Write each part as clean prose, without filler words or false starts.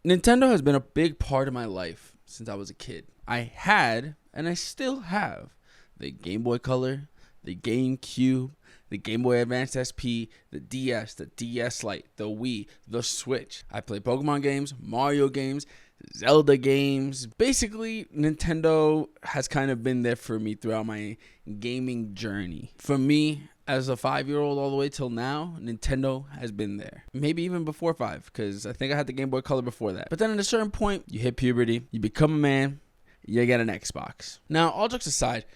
Nintendo has been a big part of my life since I was a kid. I had, and I still have, the Game Boy Color, the GameCube, the Game Boy Advance SP, the DS, the DS Lite, the Wii, the Switch. I played Pokemon games, Mario games, Zelda games. Basically, Nintendo has kind of been there for me throughout my gaming journey. For me, as a 5-year-old all the way till now, Nintendo has been there. Maybe even before 5, because I think I had the Game Boy Color before that. But then at a certain point, you hit puberty, you become a man, you get an Xbox. Now, all jokes aside,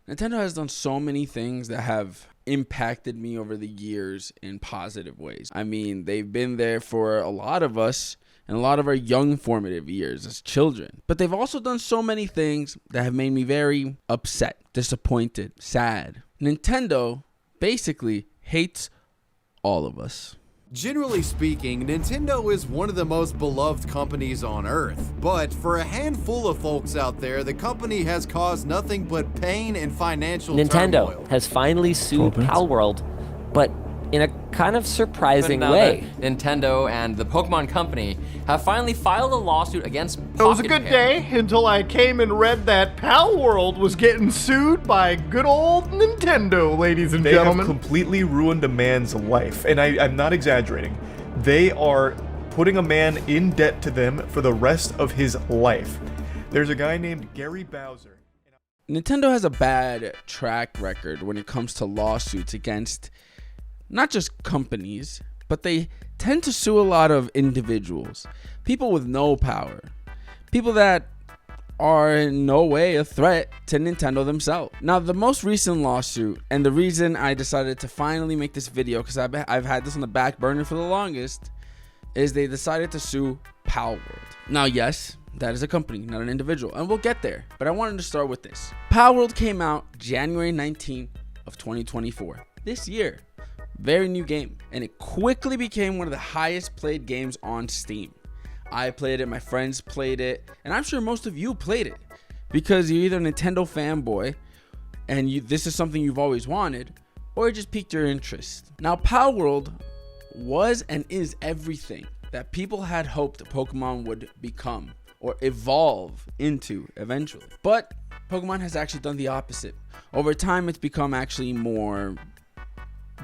Nintendo has done so many things that have impacted me over the years in positive ways. I mean, they've been there for a lot of us and a lot of our young formative years as children. But they've also done so many things that have made me very upset, disappointed, sad. Nintendo basically hates all of us. Generally speaking, Nintendo is one of the most beloved companies on Earth. But for a handful of folks out there, the company has caused nothing but pain and financial turmoil. Nintendo has finally sued Palworld, but in a kind of surprising way. Nintendo and the Pokemon Company have finally filed a lawsuit against It was a good day until I came and read that Palworld was getting sued by good old Nintendo, ladies and gentlemen. They have completely ruined a man's life, and I'm not exaggerating. They are putting a man in debt to them for the rest of his life. There's a guy named Gary Bowser. Nintendo has a bad track record when it comes to lawsuits against not just companies, but they tend to sue a lot of individuals, people with no power, people that are in no way a threat to Nintendo themselves. Now, the most recent lawsuit, and the reason I decided to finally make this video, because I've had this on the back burner for the longest, is they decided to sue Palworld. Now, yes, that is a company, not an individual, and we'll get there, but I wanted to start with this. Palworld came out January 19th of 2024, this year. Very new game, and it quickly became one of the highest played games on Steam. I played it, my friends played it, and I'm sure most of you played it because you're either a Nintendo fanboy and this is something you've always wanted, or it just piqued your interest. Now, Palworld was and is everything that people had hoped Pokemon would become or evolve into eventually. But Pokemon has actually done the opposite. Over time, it's become actually more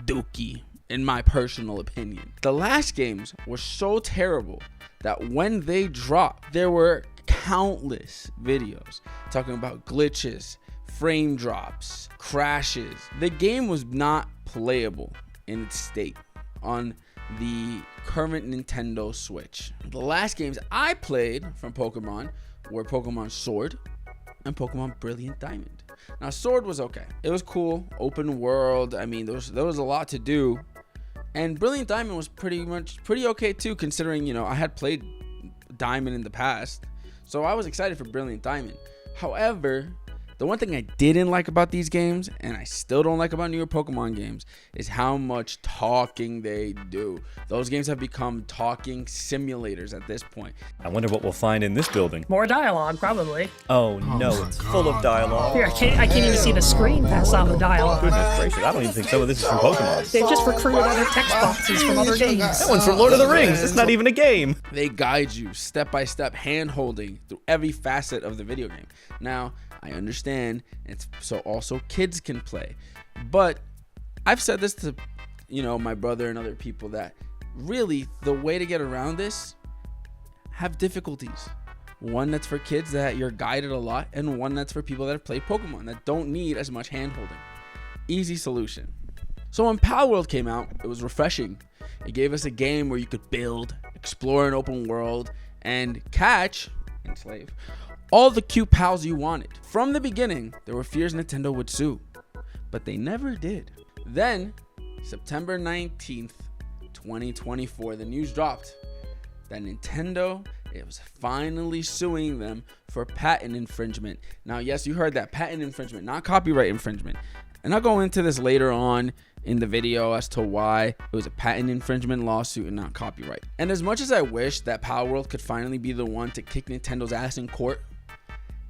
dookie, in my personal opinion. The last games were so terrible that when they dropped, there were countless videos talking about glitches, frame drops, crashes. The game was not playable in its state on the current Nintendo Switch. The last games I played from Pokemon were Pokemon Sword and Pokemon Brilliant Diamond. Now, Sword was okay. It was cool, open world. I mean, there was a lot to do. And Brilliant Diamond was pretty okay too, considering, you know, I had played Diamond in the past. So I was excited for Brilliant Diamond. However, the one thing I didn't like about these games, and I still don't like about newer Pokemon games, is how much talking they do. Those games have become talking simulators at this point. I wonder what we'll find in this building. More dialogue, probably. Oh no, it's full of dialogue. Here, I can't even see the screen past all the dialogue. Goodness gracious, I don't even think some of this is from Pokemon. They've just recruited other text boxes from other games. That one's from Lord of the Rings. It's not even a game. They guide you step by step, hand-holding through every facet of the video game. Now, I understand it's so also kids can play, but I've said this to, you know, my brother and other people that really the way to get around this, have difficulties. One that's for kids that you're guided a lot, and one that's for people that have played Pokemon that don't need as much hand-holding. Easy solution. So when Palworld came out, it was refreshing. It gave us a game where you could build, explore an open world, and catch, enslave, all the cute pals you wanted. From the beginning, there were fears Nintendo would sue, but they never did. Then, September 19th, 2024, the news dropped that Nintendo was finally suing them for patent infringement. Now, yes, you heard that, patent infringement, not copyright infringement. And I'll go into this later on in the video as to why it was a patent infringement lawsuit and not copyright. And as much as I wish that Palworld could finally be the one to kick Nintendo's ass in court,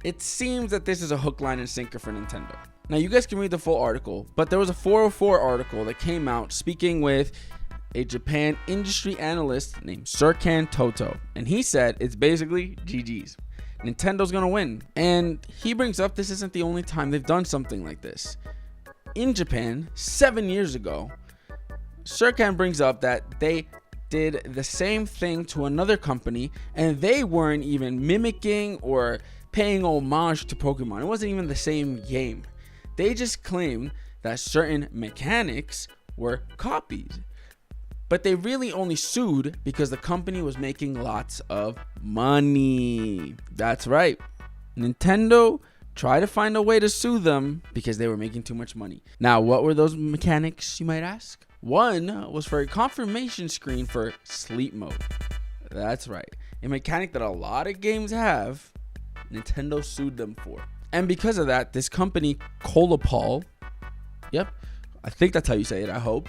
it seems that this is a hook, line, and sinker for Nintendo. Now, you guys can read the full article, but there was a 404 article that came out speaking with a Japan industry analyst named Serkan Toto, and he said it's basically GG's. Nintendo's gonna win. And he brings up this isn't the only time they've done something like this. In Japan, 7 years ago, Serkan brings up that they did the same thing to another company, and they weren't even mimicking or paying homage to Pokemon. It wasn't even the same game. They just claimed that certain mechanics were copies. But they really only sued because the company was making lots of money. That's right. Nintendo tried to find a way to sue them because they were making too much money. Now, what were those mechanics, you might ask? One was for a confirmation screen for sleep mode. That's right. A mechanic that a lot of games have, Nintendo sued them for. And because of that, this company, Colapol, yep, I think that's how you say it, I hope,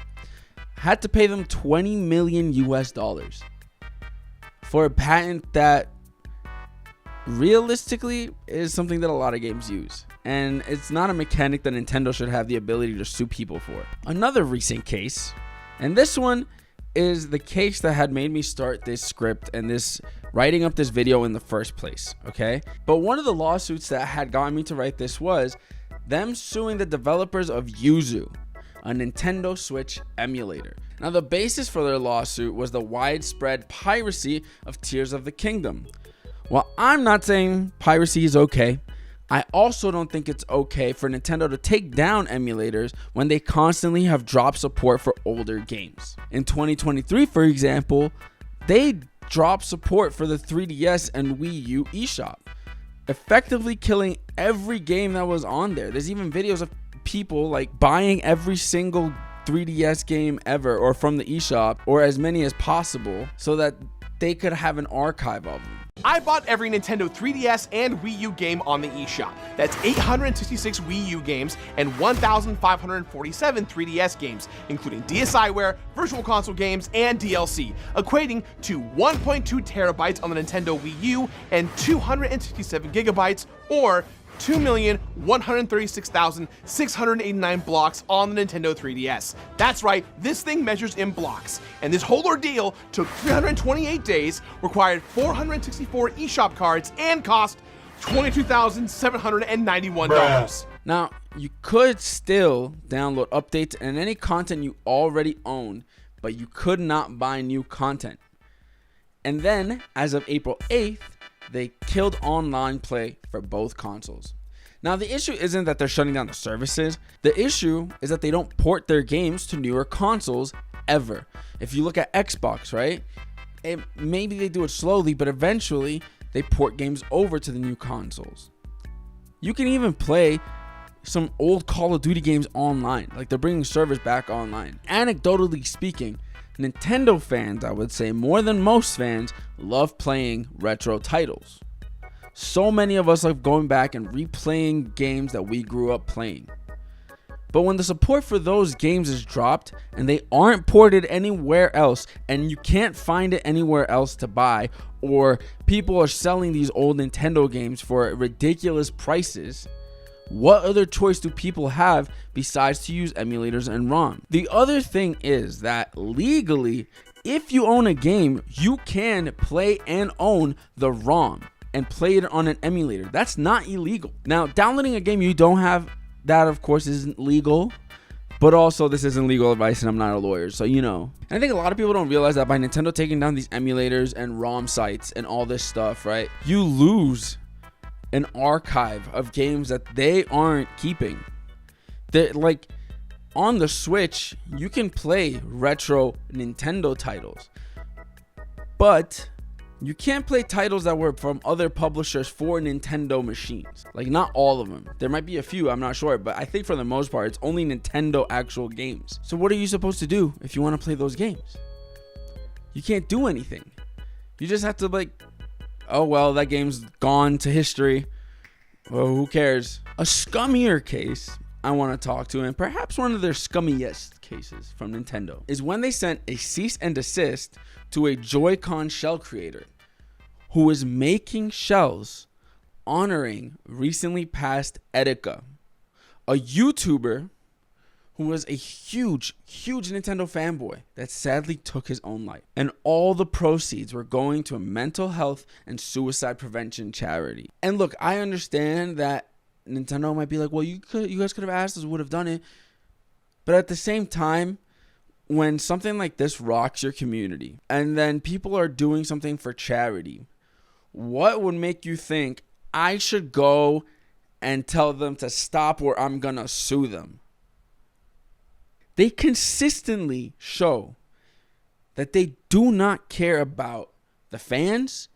had to pay them $20 million for a patent that realistically is something that a lot of games use. And it's not a mechanic that Nintendo should have the ability to sue people for. Another recent case, and this one is the case that had made me start this script and this writing up this video in the first place, okay? But one of the lawsuits that had gotten me to write this was them suing the developers of Yuzu, a Nintendo Switch emulator. Now, the basis for their lawsuit was the widespread piracy of Tears of the Kingdom. While I'm not saying piracy is okay, I also don't think it's okay for Nintendo to take down emulators when they constantly have dropped support for older games. In 2023, for example, they dropped support for the 3DS and Wii U eShop, effectively killing every game that was on there. There's even videos of people like buying every single 3DS game ever or from the eShop, or as many as possible, so that they could have an archive of them. I bought every Nintendo 3DS and Wii U game on the eShop. That's 866 Wii U games and 1,547 3DS games, including DSiWare, Virtual Console games, and DLC, equating to 1.2 terabytes on the Nintendo Wii U and 267 gigabytes, or 2,136,689 blocks on the Nintendo 3DS. That's right, this thing measures in blocks. And this whole ordeal took 328 days, required 464 eShop cards, and cost $22,791. Now, you could still download updates and any content you already own, but you could not buy new content. And then, as of April 8th, they killed online play for both consoles. Now, the issue isn't that they're shutting down the services. The issue is that they don't port their games to newer consoles ever. If you look at Xbox, right? Maybe they do it slowly, but eventually they port games over to the new consoles. You can even play some old Call of Duty games online. Like, they're bringing servers back online. Anecdotally speaking, Nintendo fans, I would say more than most fans, love playing retro titles. So many of us love going back and replaying games that we grew up playing. But when the support for those games is dropped and they aren't ported anywhere else, and you can't find it anywhere else to buy, or people are selling these old Nintendo games for ridiculous prices, what other choice do people have besides to use emulators and ROM? The other thing is that legally, if you own a game, you can play and own the ROM and play it on an emulator. That's not illegal. Now, downloading a game you don't have, that of course isn't legal, but also this isn't legal advice and I'm not a lawyer, so you know. And I think a lot of people don't realize that by Nintendo taking down these emulators and ROM sites and all this stuff, right, you lose an archive of games that they aren't keeping. They're like, on the Switch, you can play retro Nintendo titles, but you can't play titles that were from other publishers for Nintendo machines. Like, not all of them. There might be a few, I'm not sure, but I think for the most part, it's only Nintendo actual games. So what are you supposed to do if you want to play those games? You can't do anything. You just have to, like, oh, well, that game's gone to history. Well, who cares? A scummier case I want to talk to, and perhaps one of their scummiest cases from Nintendo, is when they sent a cease and desist to a Joy-Con shell creator who was making shells honoring recently passed Etika, a YouTuber who was a huge Nintendo fanboy that sadly took his own life. And all the proceeds were going to a mental health and suicide prevention charity. And look, I understand that Nintendo might be like, well, you guys could have asked us, would have done it. But at the same time, when something like this rocks your community and then people are doing something for charity, what would make you think I should go and tell them to stop or I'm gonna sue them? They consistently show that they do not care about the fans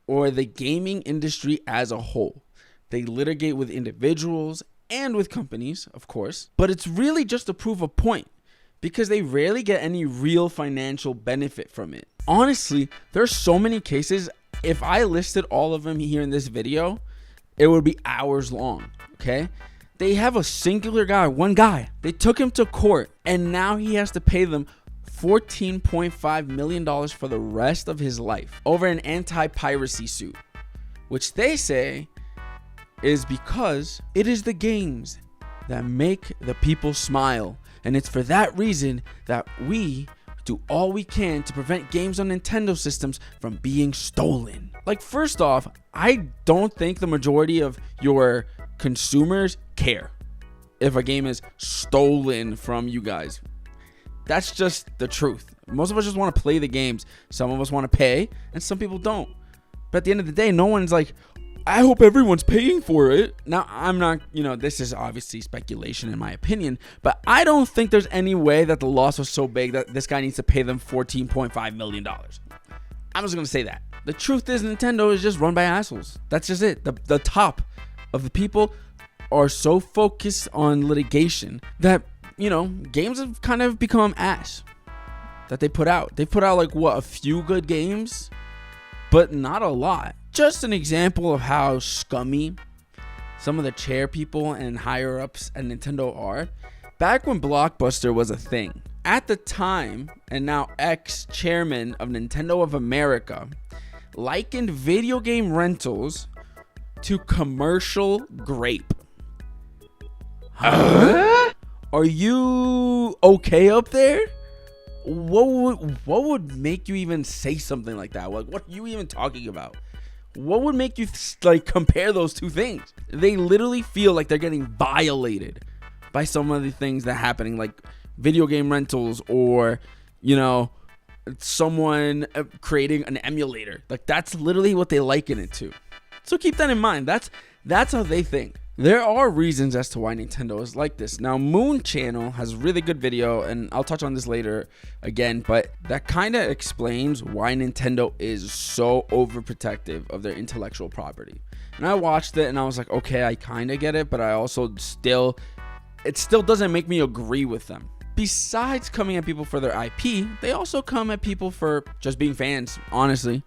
or the gaming industry as a whole. They litigate with individuals and with companies, of course, but it's really just to prove a point because they rarely get any real financial benefit from it. Honestly, there's so many cases. If I listed all of them here in this video, it would be hours long, okay? They have a singular guy, one guy. They took him to court, and now he has to pay them $14.5 million for the rest of his life over an anti-piracy suit, which they say is because it is the games that make the people smile. And it's for that reason that we do all we can to prevent games on Nintendo systems from being stolen. Like, first off, I don't think the majority of your consumers care if a game is stolen from you guys. That's just the truth. Most of us just want to play the games. Some of us want to pay, and some people don't. But at the end of the day, no one's like, I hope everyone's paying for it. Now, I'm not, this is obviously speculation in my opinion, but I don't think there's any way that the loss was so big that this guy needs to pay them $14.5 million. I'm just going to say that. The truth is Nintendo is just run by assholes. That's just it. The top of the people are so focused on litigation that, games have kind of become ass that they put out. They put out a few good games, but not a lot. Just an example of how scummy some of the chair people and higher ups at Nintendo are. Back when Blockbuster was a thing, at the time, and now ex-chairman of Nintendo of America, likened video game rentals to commercial grape. Huh? Are you okay up there? What would make you even say something like that? What are you even talking about? What would make you compare those two things? They literally feel like they're getting violated by some of the things that are happening, like video game rentals or, someone creating an emulator. That's literally what they liken it to. So keep that in mind. That's how they think. There are reasons as to why Nintendo is like this. Now, Moon Channel has a really good video, and I'll touch on this later again, but that kind of explains why Nintendo is so overprotective of their intellectual property. And I watched it, and I was like, okay, I kind of get it, but I also it still doesn't make me agree with them. Besides coming at people for their IP, they also come at people for just being fans, honestly.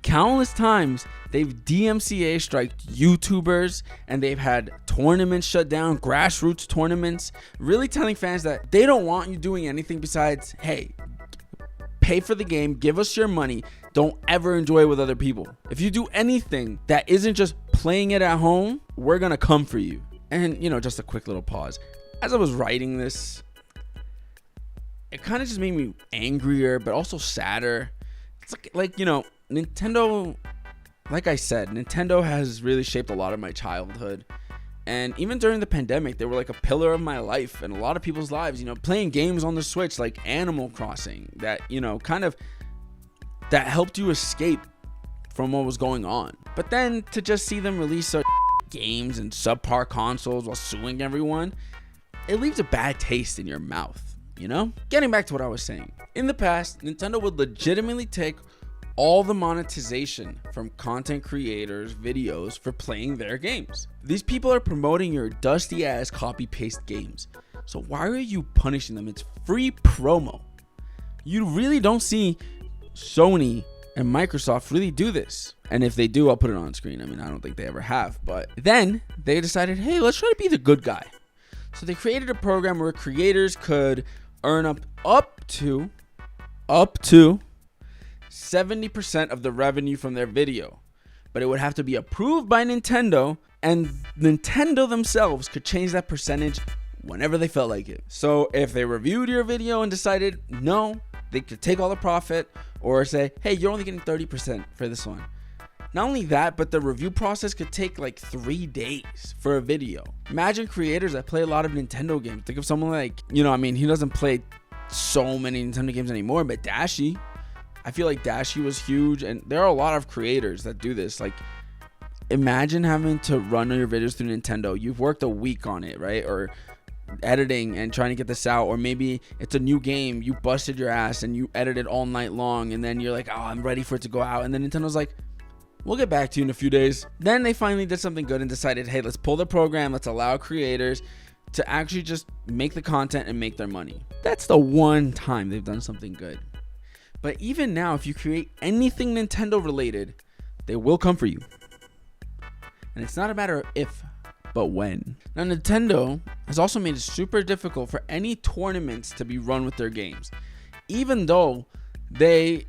Countless times they've DMCA striked YouTubers and they've had tournaments shut down, grassroots tournaments, really telling fans that they don't want you doing anything besides, hey, pay for the game, give us your money, don't ever enjoy it with other people. If you do anything that isn't just playing it at home, we're gonna come for you. And just a quick little pause. As I was writing this, it kind of just made me angrier, but also sadder. It's like Nintendo, like I said, Nintendo has really shaped a lot of my childhood. And even during the pandemic, they were like a pillar of my life and a lot of people's lives, playing games on the Switch like Animal Crossing that, that helped you escape from what was going on. But then to just see them release such games and subpar consoles while suing everyone, it leaves a bad taste in your mouth, Getting back to what I was saying. In the past, Nintendo would legitimately take all the monetization from content creators' videos for playing their games. These people are promoting your dusty ass copy paste games. So why are you punishing them? It's free promo. You really don't see Sony and Microsoft really do this. And if they do, I'll put it on screen. I don't think they ever have. But then they decided, hey, let's try to be the good guy. So they created a program where creators could earn up to 70% of the revenue from their video, but it would have to be approved by Nintendo, and Nintendo themselves could change that percentage whenever they felt like it. So if they reviewed your video and decided no, they could take all the profit, or say, hey, you're only getting 30% for this one. Not only that, but the review process could take like 3 days for a video. Imagine creators that play a lot of Nintendo games. Think of someone like, he doesn't play so many Nintendo games anymore, but Dashi. I feel like Dashi was huge, and there are a lot of creators that do this. Like, imagine having to run your videos through Nintendo. You've worked a week on it, right? Or editing and trying to get this out, or maybe it's a new game, you busted your ass and you edited all night long, and then you're like, oh, I'm ready for it to go out, and then Nintendo's like, we'll get back to you in a few days. Then they finally did something good and decided, hey, let's pull the program, let's allow creators to actually just make the content and make their money. That's the one time they've done something good. But even now, if you create anything Nintendo related, they will come for you. And it's not a matter of if, but when. Now, Nintendo has also made it super difficult for any tournaments to be run with their games, even though they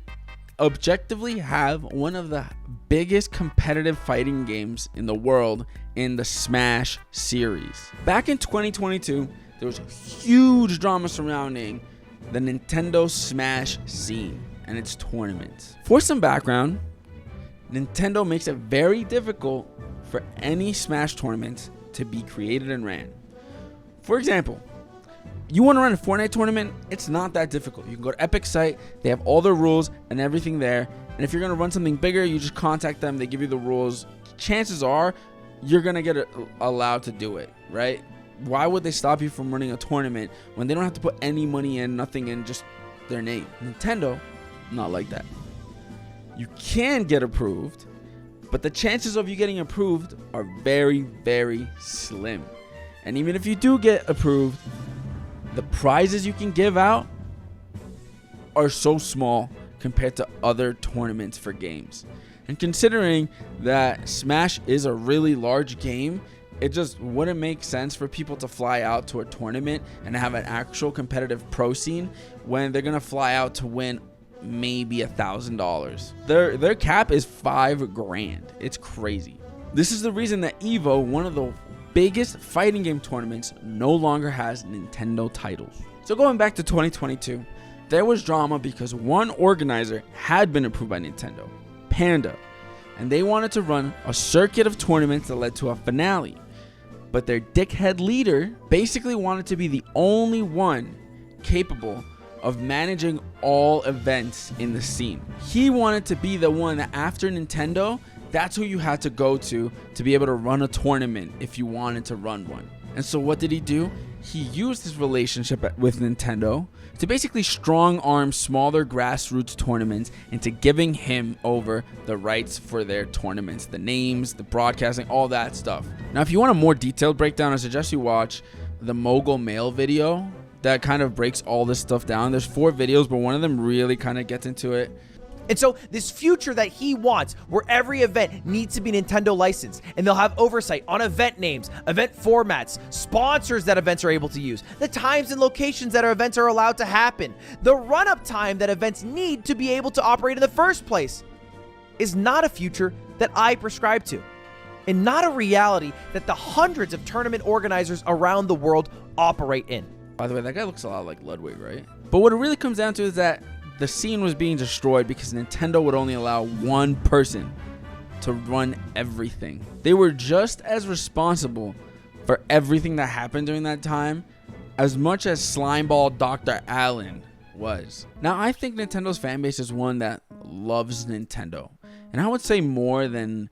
objectively have one of the biggest competitive fighting games in the world in the Smash series. Back in 2022, there was huge drama surrounding the Nintendo Smash scene and its tournaments. For some background, Nintendo makes it very difficult for any Smash tournament to be created and ran. For example, you want to run a Fortnite tournament, it's not that difficult. You can go to Epic's site, they have all the rules and everything there. And if you're going to run something bigger, you just contact them, they give you the rules. Chances are you're going to get allowed to do it, right? Why would they stop you from running a tournament when they don't have to put any money in, nothing in, just their name? Nintendo, not like that. You can get approved, but the chances of you getting approved are very, very slim. And even if you do get approved, the prizes you can give out are so small compared to other tournaments for games. And considering that Smash is a really large game, it just wouldn't make sense for people to fly out to a tournament and have an actual competitive pro scene when they're gonna fly out to win maybe $1,000. Their cap is $5,000. It's crazy. This is the reason that EVO, one of the biggest fighting game tournaments, no longer has Nintendo titles. So going back to 2022, there was drama because one organizer had been approved by Nintendo, Panda, and they wanted to run a circuit of tournaments that led to a finale. But their dickhead leader basically wanted to be the only one capable of managing all events in the scene. He wanted to be the one that after Nintendo, that's who you had to go to be able to run a tournament if you wanted to run one. And so what did he do? He used his relationship with Nintendo to basically strong arm smaller grassroots tournaments into giving him over the rights for their tournaments, the names, the broadcasting, all that stuff. Now, if you want a more detailed breakdown, I suggest you watch the Mogul Mail video that kind of breaks all this stuff down. There's 4 videos, but one of them really kind of gets into it. And so this future that he wants, where every event needs to be Nintendo licensed, and they'll have oversight on event names, event formats, sponsors that events are able to use, the times and locations that our events are allowed to happen, the run-up time that events need to be able to operate in the first place, is not a future that I prescribe to, and not a reality that the hundreds of tournament organizers around the world operate in. By the way, that guy looks a lot like Ludwig, right? But what it really comes down to is that the scene was being destroyed because Nintendo would only allow one person to run everything. They were just as responsible for everything that happened during that time as much as Slimeball Dr. Allen was. Now, I think Nintendo's fan base is one that loves Nintendo. And I would say more than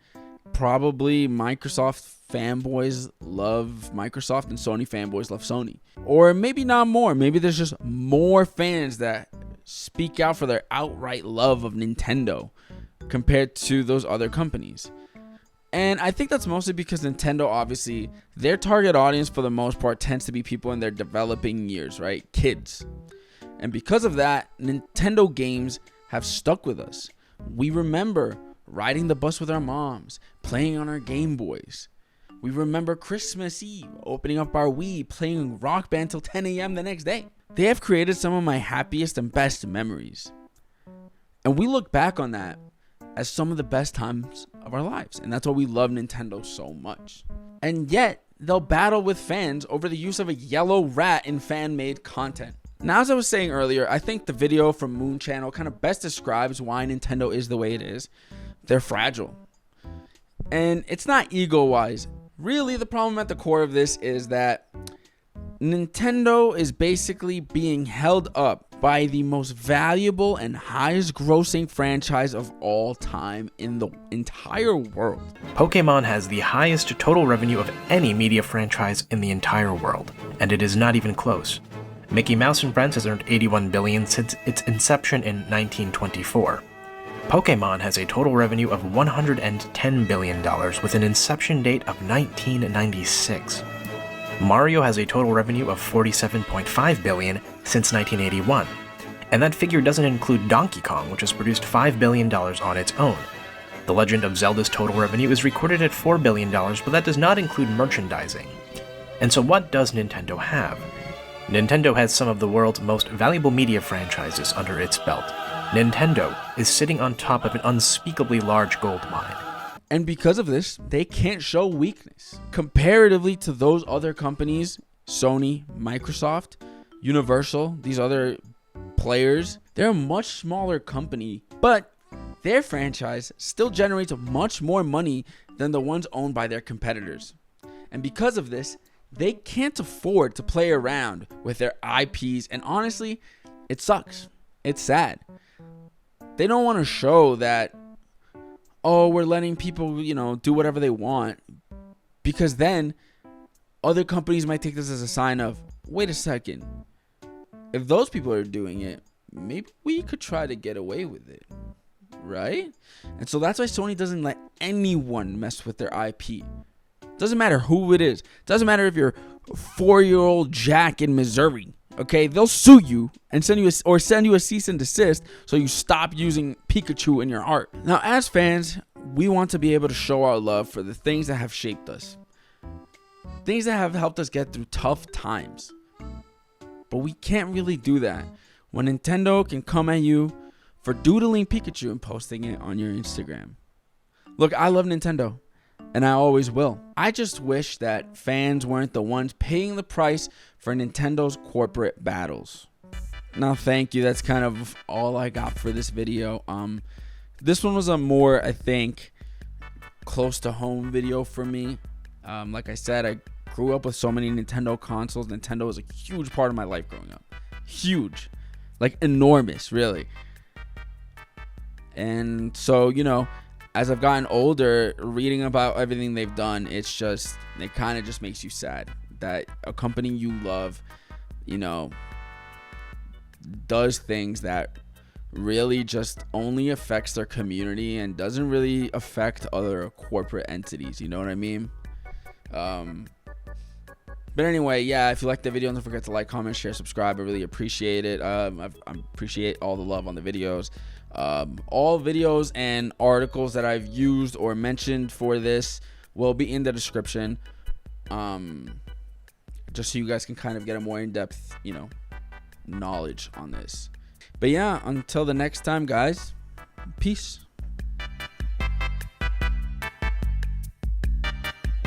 probably Microsoft fanboys love Microsoft and Sony fanboys love Sony. Or maybe not more. Maybe there's just more fans that speak out for their outright love of Nintendo compared to those other companies. And I think that's mostly because Nintendo, obviously, their target audience for the most part tends to be people in their developing years, right? Kids. And because of that, Nintendo games have stuck with us. We remember riding the bus with our moms, playing on our Game Boys. We remember Christmas Eve, opening up our Wii, playing Rock Band till 10 a.m. the next day. They have created some of my happiest and best memories. And we look back on that as some of the best times of our lives. And that's why we love Nintendo so much. And yet, they'll battle with fans over the use of a yellow rat in fan-made content. Now, as I was saying earlier, I think the video from Moon Channel kind of best describes why Nintendo is the way it is. They're fragile. And it's not ego-wise. Really, the problem at the core of this is that Nintendo is basically being held up by the most valuable and highest grossing franchise of all time in the entire world. Pokémon has the highest total revenue of any media franchise in the entire world, and it is not even close. Mickey Mouse and Friends has earned $81 billion since its inception in 1924. Pokémon has a total revenue of $110 billion with an inception date of 1996. Mario has a total revenue of $47.5 billion since 1981, and that figure doesn't include Donkey Kong, which has produced $5 billion on its own. The Legend of Zelda's total revenue is recorded at $4 billion, but that does not include merchandising. And so what does Nintendo have? Nintendo has some of the world's most valuable media franchises under its belt. Nintendo is sitting on top of an unspeakably large gold mine. And because of this, they can't show weakness. Comparatively to those other companies, Sony, Microsoft, Universal, these other players, they're a much smaller company, but their franchise still generates much more money than the ones owned by their competitors. And because of this, they can't afford to play around with their IPs, and honestly, it sucks. It's sad. They don't want to show that, oh, we're letting people, do whatever they want, because then other companies might take this as a sign of, wait a second, if those people are doing it, maybe we could try to get away with it, right? And so that's why Sony doesn't let anyone mess with their IP. Doesn't matter who it is. Doesn't matter if you're 4-year-old Jack in Missouri. Okay, they'll sue you and send you a cease and desist so you stop using Pikachu in your art. Now, as fans, we want to be able to show our love for the things that have shaped us. Things that have helped us get through tough times. But we can't really do that when Nintendo can come at you for doodling Pikachu and posting it on your Instagram. Look, I love Nintendo, and I always will. I just wish that fans weren't the ones paying the price for Nintendo's corporate battles. Now, thank you. That's kind of all I got for this video. This one was a more, I think, close to home video for me. Like I said, I grew up with so many Nintendo consoles. Nintendo was a huge part of my life growing up. Huge. Like, enormous, really. And so, as I've gotten older, reading about everything they've done, it kind of just makes you sad that a company you love, does things that really just only affects their community and doesn't really affect other corporate entities. You know what I mean? But anyway, yeah, if you liked the video, don't forget to like, comment, share, subscribe. I really appreciate it. I appreciate all the love on the videos. All videos and articles that I've used or mentioned for this will be in the description, just so you guys can kind of get a more in-depth, knowledge on this. But yeah, until the next time, guys, peace.